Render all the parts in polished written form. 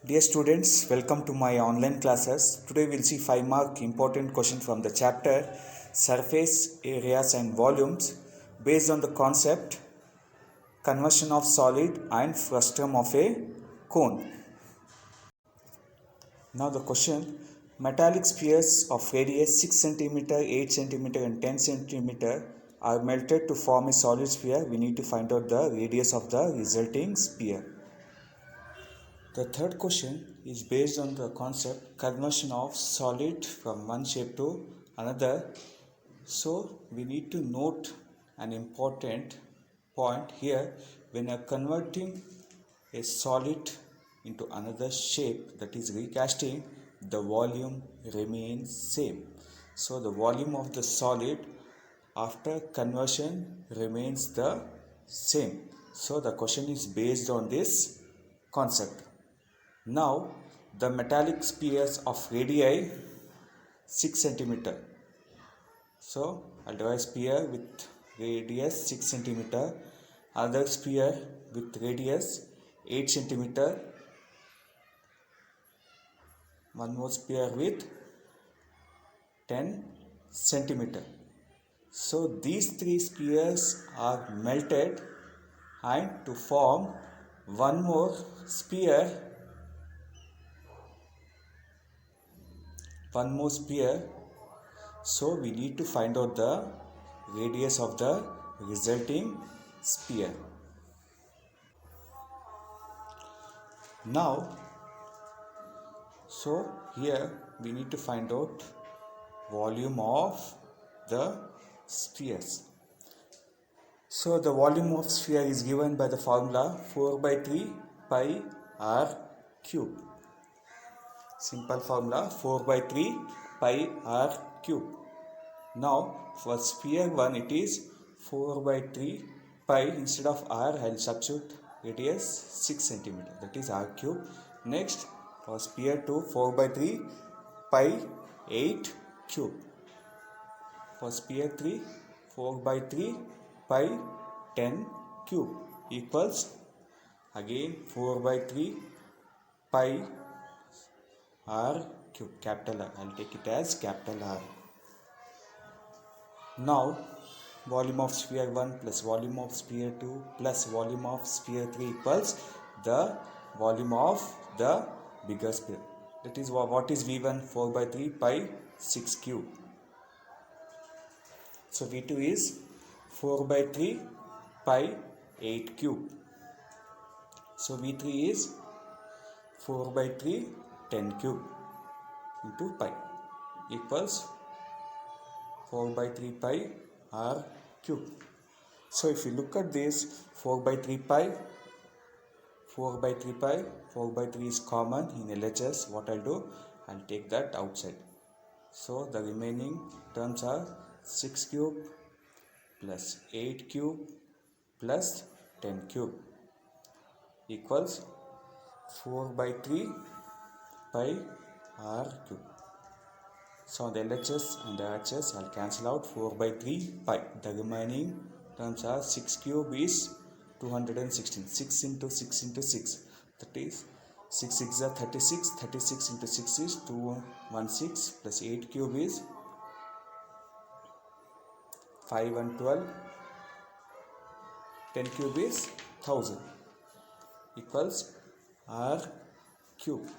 Dear students, welcome to my online classes. Today we'll see 5 mark important question from the chapter Surface Areas and Volumes based on the concept conversion of solid and frustum of a cone. Now the question, metallic spheres of radius 6 cm, 8 cm and 10 cm are melted to form a solid sphere. We need to find out the radius of the resulting sphere. The third question is based on the concept conversion of solid from one shape to another. So we need to note an important point here. When you are converting a solid into another shape, that is recasting, the volume remains same. So the volume of the solid after conversion remains the same. So the question is based on this concept. Now the metallic spheres of radii 6 cm. So I'll draw a sphere with radius 6 cm, other sphere with radius 8 cm, one more sphere with 10 cm. So these three spheres are melted and to form one more sphere, so we need to find out the radius of the resulting sphere. Now, so here we need to find out volume of the spheres. So the volume of sphere is given by the formula 4 by 3 pi r cube. Simple formula 4 by 3 pi r cube. Now for sphere 1 it is 4 by 3 pi, instead of r I will substitute radius 6 cm, that is r cube. Next for sphere 2 4 by 3 pi 8 cube. For sphere 3 4 by 3 pi 10 cube equals again 4 by 3 pi r cube, capital R. I will take it as capital R. Now volume of sphere 1 plus volume of sphere 2 plus volume of sphere 3 equals the volume of the bigger sphere. That is what is V1? 4 by 3 pi 6 cube. So V2 is 4 by 3 pi 8 cube. So V3 is 4 by 3 10 cube into pi equals 4 by 3 pi r cube. So if you look at this 4 by 3 pi, 4 by 3 pi, 4 by 3 is common in LHS. What I'll do, I'll take that outside. So the remaining terms are 6 cube plus 8 cube plus 10 cube equals 4 by 3 pi r cube. So the LHS and the RHS I'll cancel out 4 by 3 pi. The remaining terms are 6 cube is 216. 6 into 6 into 6. That is 6 6 are 36. 36 into 6 is 216 plus 8 cube is 5 and 12. 10 cube is 1000 equals r cube.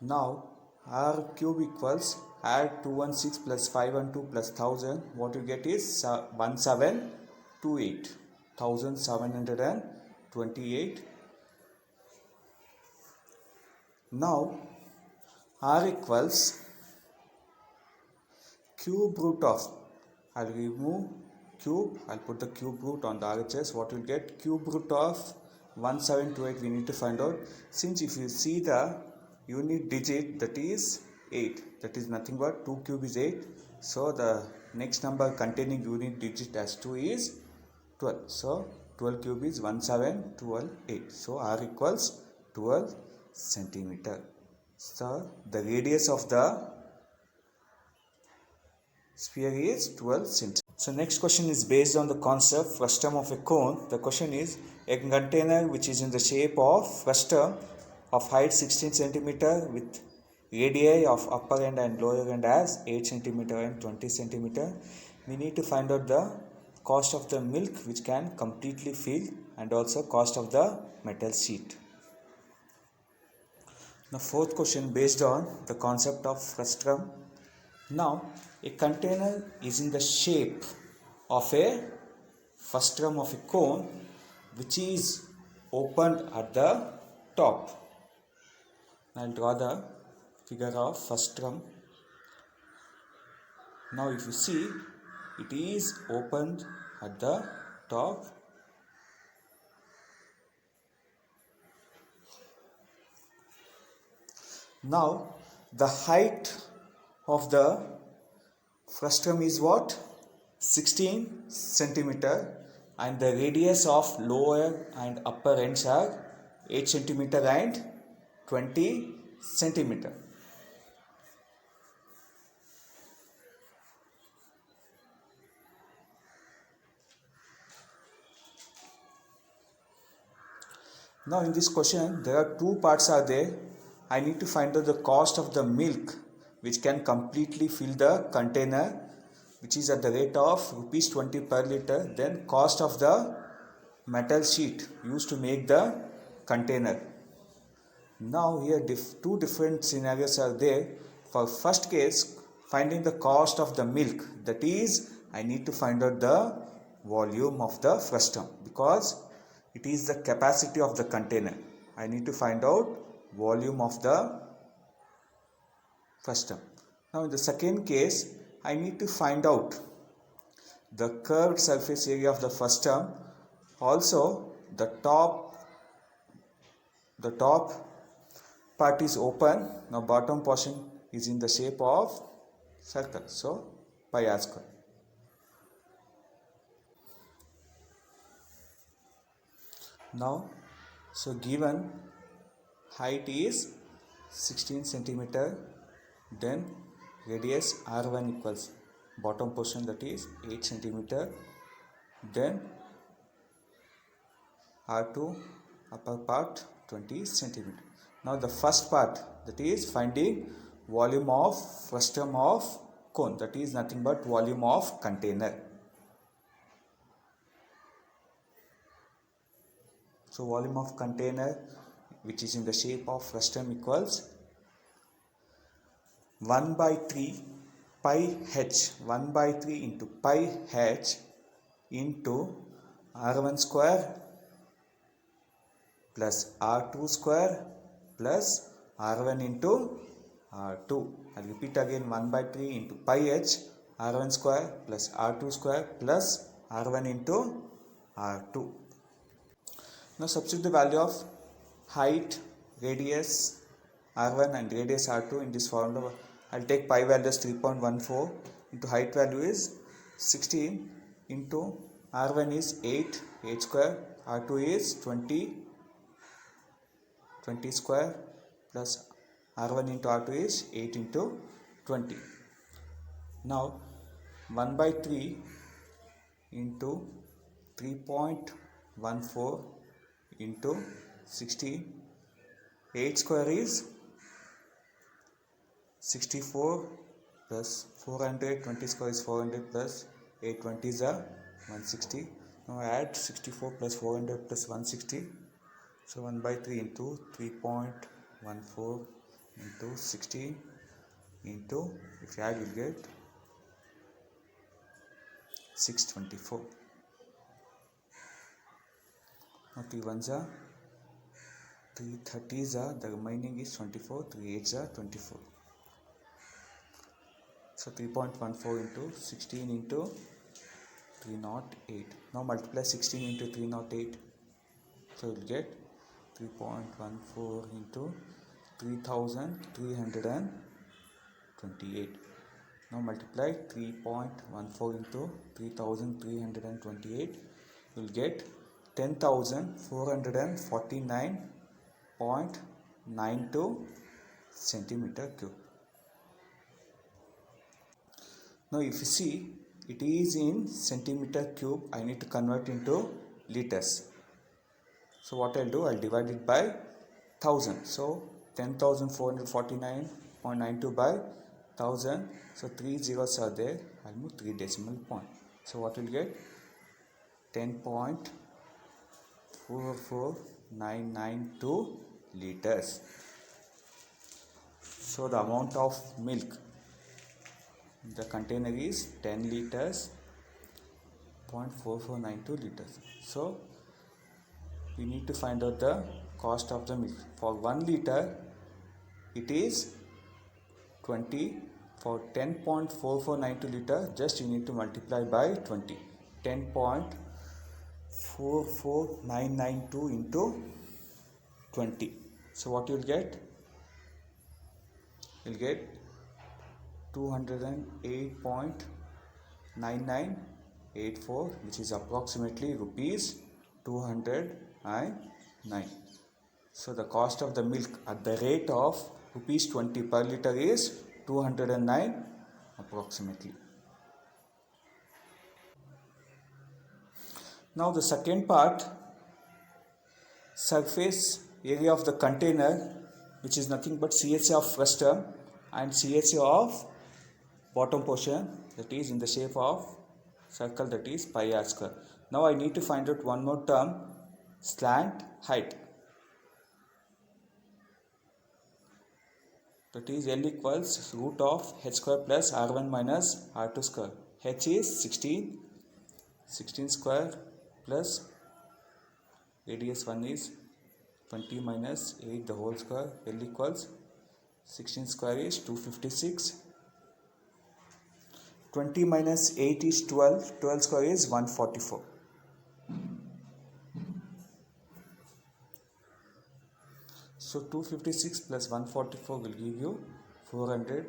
Now r cube equals, add 216 plus 512 plus 1000, what you get is 1728, 1728. Now r equals cube root of, I'll remove cube, I'll put the cube root on the RHS. What will get? Cube root of 1728 we need to find out. Since if you see the unit digit, that is 8, that is nothing but 2 cube is 8. So the next number containing unit digit as 2 is 12. So 12 cube is 17128. So r equals 12 centimeter. So the radius of the sphere is 12 centimeters. So next question is based on the concept frustum of a cone. The question is a container which is in the shape of frustum of height 16 centimeter with radii of upper end and lower end as 8 centimeter and 20 centimeter. We need to find out the cost of the milk which can completely fill and also cost of the metal sheet. Now fourth question based on the concept of frustum. Now a container is in the shape of a frustum of a cone which is opened at the top. I will draw the figure of frustum. Now if you see, it is opened at the top. Now the height of the frustum is what? 16 centimeter, and the radius of lower and upper ends are 8 centimeter and 20 centimeter. Now in this question there are two parts are there. I need to find out the cost of the milk which can completely fill the container, which is at the rate of rupees 20 per liter. Then cost of the metal sheet used to make the container. Now here two different scenarios are there. For first case, finding the cost of the milk, that is I need to find out the volume of the frustum because it is the capacity of the container. I need to find out volume of the frustum. Now in the second case, I need to find out the curved surface area of the frustum. Also the top part is open. Now bottom portion is in the shape of circle. So pi r square. Now so given height is 16 centimeter, then radius r1 equals bottom portion, that is 8 centimeter, then r2 upper part 20 centimeter. Now the first part, that is finding volume of frustum of cone, that is nothing but volume of container. So volume of container which is in the shape of frustum equals 1 by 3 pi h, 1 by 3 into pi h into r1 square plus r2 square plus r1 into r2. I'll repeat again, 1 by 3 into pi h, r1 square plus r2 square plus r1 into r2. Now substitute the value of height, radius r1 and radius r2 in this formula. I'll take pi value as 3.14 into height value is 16 into r1 is 8 square, r2 is 20 square plus r1 into r2 is 8 into 20. Now 1 by 3 into 3.14 into 16, 8 square is 64 plus 400, 20 square is 400 plus 820 is 160. Now add 64 plus 400 plus 160. So 1 by 3 into 3.14 into 16 into, if you add you will get 624. Now 3 1s are 3 30s are, the remaining is 24, 3 8s are 24. So 3.14 into 16 into 308. Now multiply 16 into 308. So you will get 3.14 into 3328. Now multiply 3.14 into 3328. You will get 10,449.92 centimeter cube. Now if you see, it is in centimeter cube. I need to convert into liters. So what I'll do, I'll divide it by 1000. So 10,449.92 by 1000. So 3 zeros are there. I'll move 3 decimal point. So what will get? 10.44992 liters. So the amount of milk in the container is 10 liters, 0.4492 liters. So we need to find out the cost of the milk. For 1 liter it is 20. For 10.4492 liter, just you need to multiply by 20. 10.44992 into 20. So what you'll get? You'll get 208.9984, which is approximately rupees 209. So the cost of the milk at the rate of rupees 20 per liter is 209 approximately. Now the second part, surface area of the container, which is nothing but CHA of first term and CHA of bottom portion, that is in the shape of circle, that is pi r square. Now I need to find out one more term, slant height, that is L equals root of h square plus r1 minus r2 square. H is 16 square plus radius 1 is 20 minus 8 the whole square. L equals 16 square is 256. 20 minus 8 is 12. 12 square is 144. So 256 plus 144 will give you 400.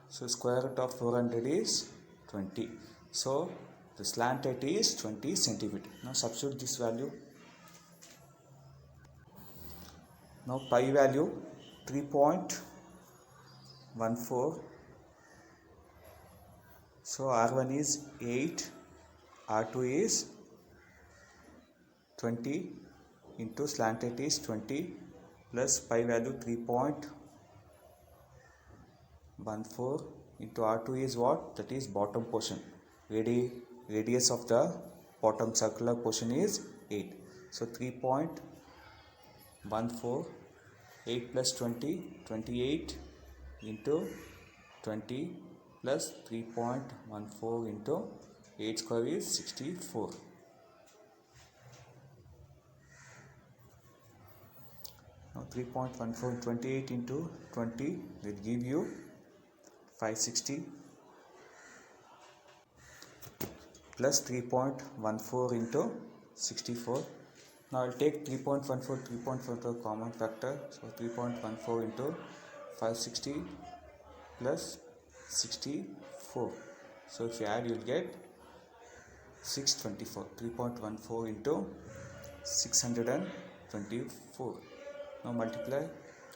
So square root of 400 is 20. So the slant height is 20 centimeter. Now substitute this value. Now pi value 3.14. So R1 is 8, R2 is 20 into slant height is 20 plus pi value 3.14 into R2 is what? That is bottom portion. Radius of the bottom circular portion is 8. So 3.14, 8 plus 20, 28 into 20 plus 3.14 into 8 square is 64. Now 3.14, 28 into 20 will give you 560 plus 3.14 into 64. Now I'll take 3.14 common factor. So 3.14 into 560 plus 64. So if you add, you'll get 624. 3.14 into 624. Now multiply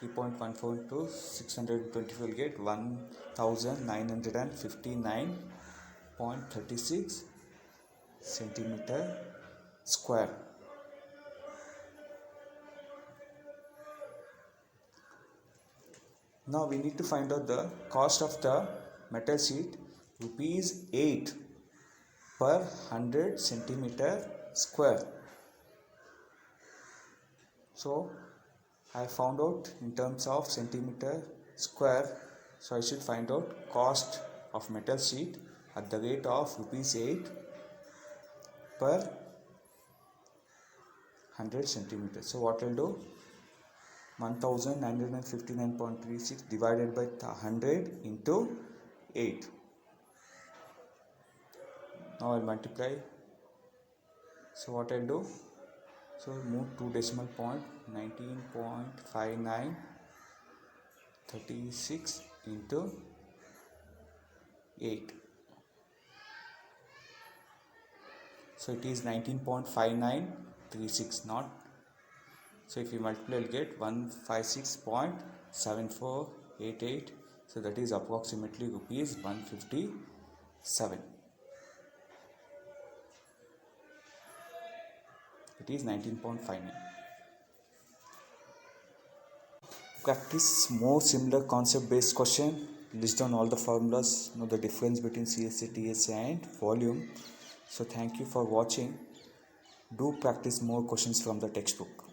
3.14 into 624, will get 1959.36 centimeter square. Now we need to find out the cost of the metal sheet, rupees 8 per 100 centimeter square. So I found out in terms of centimeter square, so I should find out cost of metal sheet at the rate of rupees 8 per 100 centimeters. So what I'll do, 1959.36 divided by 100 into 8. Now I'll multiply. So what I'll do, so move 2 decimal point, 19.5936 into 8. So it is 19.5936, not. So if you multiply, you'll get 156.7488. So that is approximately rupees 157. It is 19.59. Practice more similar concept based question. List down all the formulas. Know the difference between CSA, TSA and volume. So thank you for watching. Do practice more questions from the textbook.